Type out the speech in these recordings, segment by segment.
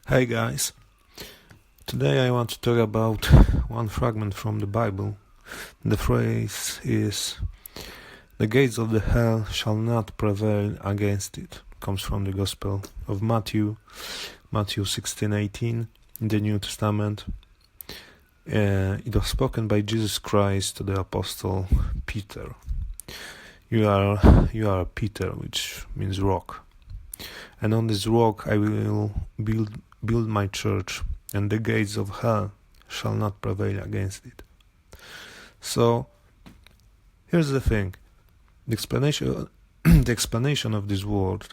Hey guys, today I want to talk about one fragment from the Bible. The phrase is, "The gates of the hell shall not prevail against it." It comes from the Gospel of Matthew 16:18 in the New Testament. It was spoken by Jesus Christ to the Apostle Peter. You are Peter, which means rock. And on this rock I will build my church, and the gates of hell shall not prevail against it. So here's the thing. The explanation of these words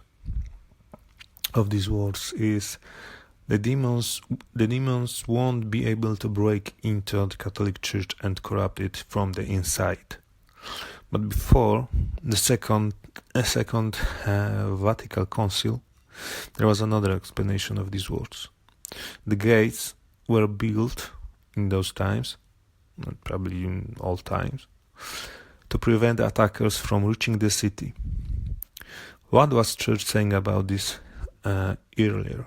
is the demons won't be able to break into the Catholic Church and corrupt it from the inside. But before the second Vatican Council, there was another explanation of these words. The gates were built in those times, probably in all times, to prevent attackers from reaching the city. What was Church saying about this earlier?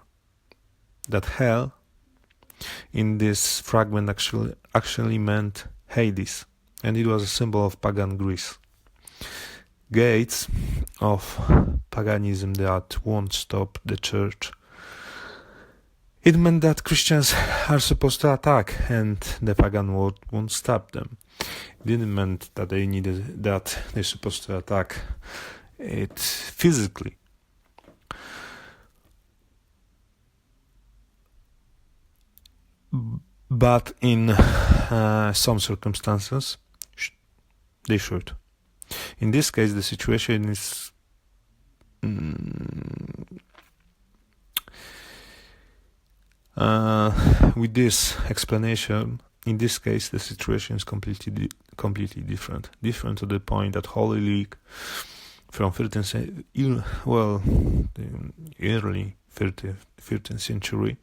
That hell in this fragment actually meant Hades, and it was a symbol of pagan Greece. Gates of paganism that won't stop the church. It meant that Christians are supposed to attack, and the pagan world won't stop them. It didn't mean that they're supposed to attack it physically. But in some circumstances, they should. In this case, the situation is with this explanation. In this case, the situation is completely different. Different to the point that Holy League from the early 13th century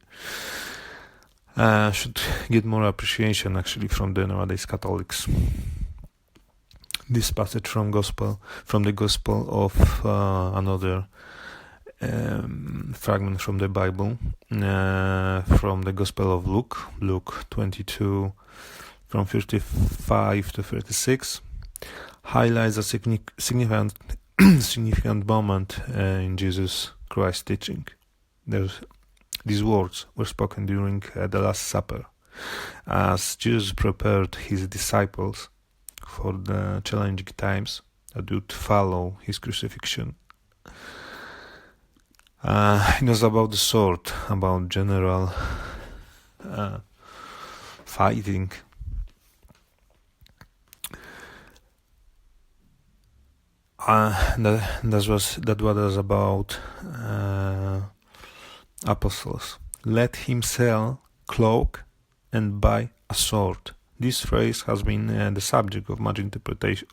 should get more appreciation actually from the nowadays Catholics. This passage from the Gospel of another fragment from the Bible, from the Gospel of Luke 22 from 35 to 36, highlights a significant moment in Jesus Christ's teaching. These words were spoken during the Last Supper, as Jesus prepared his disciples for the challenging times that would follow his crucifixion. It was about the sword, about general fighting. That was about apostles. Let him sell cloak and buy a sword. This phrase has been the subject of much interpretation.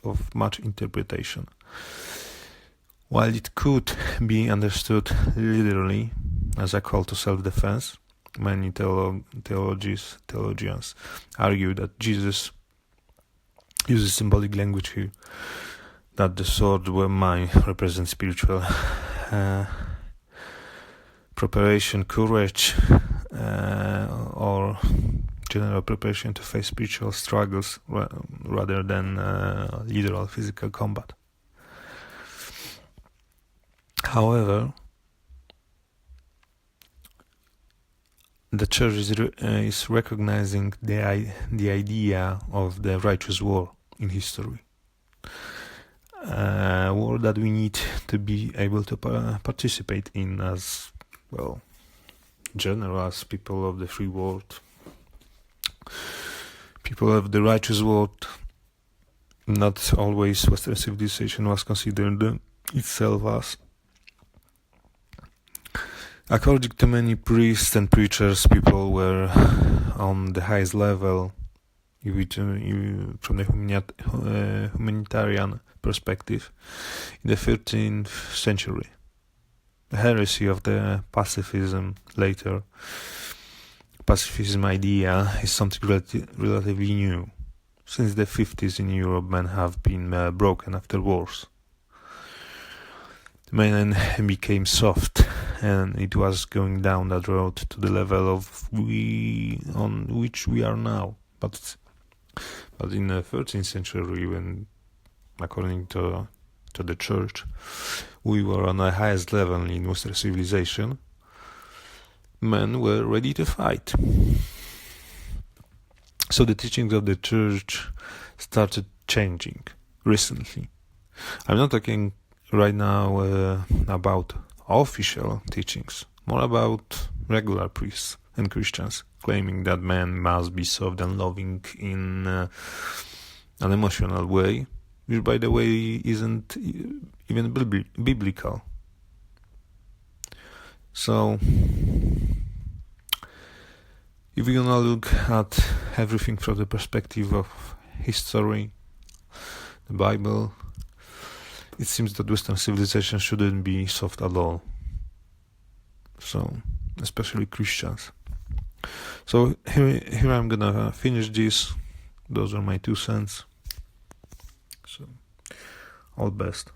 While it could be understood literally as a call to self-defense, many theologians argue that Jesus uses symbolic language here, that the sword might represent spiritual preparation, courage, or general preparation to face spiritual struggles rather than literal physical combat. However, the church is recognizing the idea of the righteous war in history. A war that we need to be able to participate in as general, as people of the free world, people of the righteous world. Not always Western civilization was considered itself as. According to many priests and preachers, people were on the highest level from the humanitarian perspective in the 13th century. The heresy of the pacifism idea is something relatively new. Since the 50s in Europe, men have been broken after wars. Men became soft and it was going down that road to the level of on which we are now. But in the 13th century, when according to the church, we were on the highest level in Western civilization, men were ready to fight. So the teachings of the church started changing recently. I'm not talking right now about official teachings, more about regular priests and Christians claiming that man must be soft and loving in an emotional way, which, by the way, isn't even biblical. So, if we're gonna look at everything from the perspective of history, the Bible, it seems that Western civilization shouldn't be soft at all. So, especially Christians. So here I'm gonna finish this. Those are my 2 cents. So, all best.